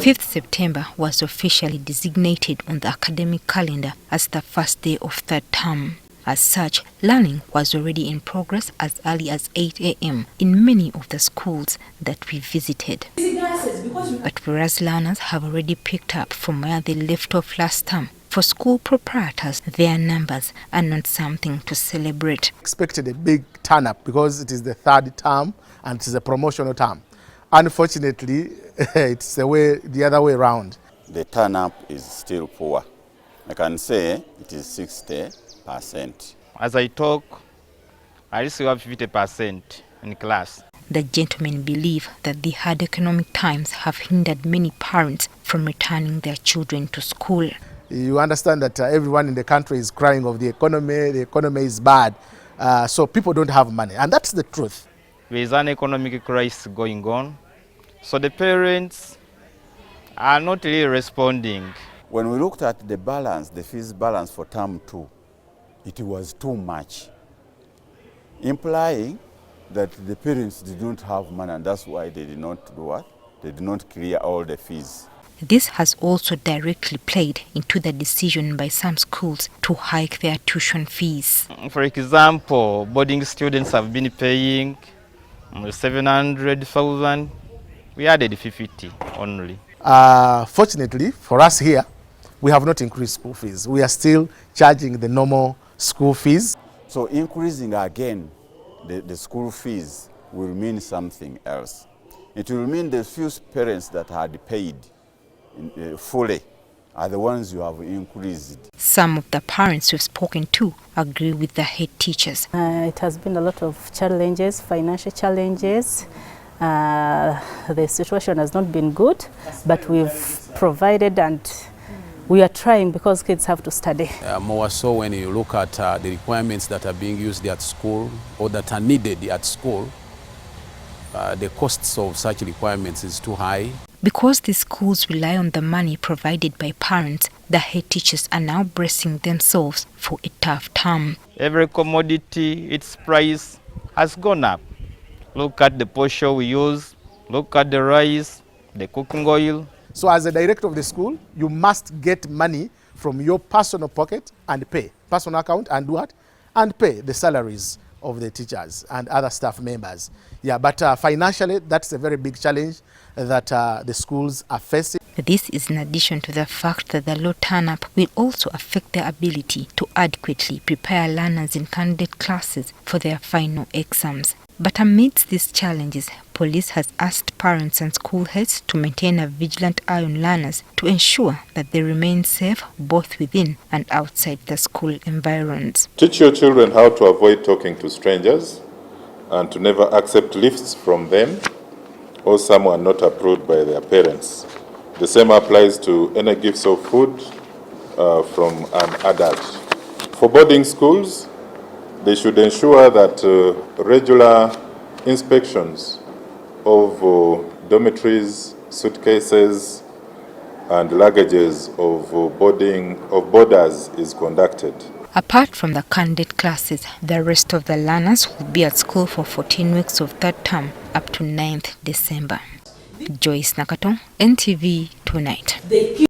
5th September was officially designated on the academic calendar as the first day of third term. As such, learning was already in progress as early as 8 a.m. in many of the schools that we visited. But whereas learners have already picked up from where they left off last term, for school proprietors, their numbers are not something to celebrate. Expected a big turn-up because it is the third term and it is a promotional term. Unfortunately, it's the other way around. The turn-up is still poor. I can say it is 60%. As I talk, I still have 50% in class. The gentlemen believe that the hard economic times have hindered many parents from returning their children to school. You understand that everyone in the country is crying of the economy is bad, so people don't have money, and that's the truth. There is an economic crisis going on, so the parents are not really responding. When we looked at the balance, the fees balance for term 2, it was too much, implying that the parents did not have money, and that's why they did not do what? They did not clear all the fees. This has also directly played into the decision by some schools to hike their tuition fees. For example, boarding students have been paying 700,000. We added 50 only. Fortunately for us here, we have not increased school fees. We are still charging the normal school fees. So increasing again the school fees will mean something else. It will mean the few parents that had paid fully are the ones you have increased. Some of the parents we've spoken to agree with the head teachers. It has been a lot of challenges, financial challenges. The situation has not been good, but we've provided and we are trying because kids have to study. More so when you look at the requirements that are being used at school or that are needed at school, the costs of such requirements is too high. Because the schools rely on the money provided by parents, the head teachers are now bracing themselves for a tough term. Every commodity, its price has gone up. Look at the posho we use, look at the rice, the cooking oil. So as a director of the school, you must get money from your personal pocket and pay, personal account and what? And pay the salaries of the teachers and other staff members. Yeah, but financially, that's a very big challenge that the schools are facing. This is in addition to the fact that the low turn-up will also affect their ability to adequately prepare learners in candidate classes for their final exams. But amidst these challenges, police has asked parents and school heads to maintain a vigilant eye on learners to ensure that they remain safe both within and outside the school environs. Teach your children how to avoid talking to strangers and to never accept lifts from them or someone not approved by their parents. The same applies to any gifts of food from an adult. For boarding schools, they should ensure that regular inspections of dormitories, suitcases, and luggages of boarders is conducted. Apart from the candidate classes, the rest of the learners will be at school for 14 weeks of third term up to 9th December. JOYCE NAKATO, NTV Tonight.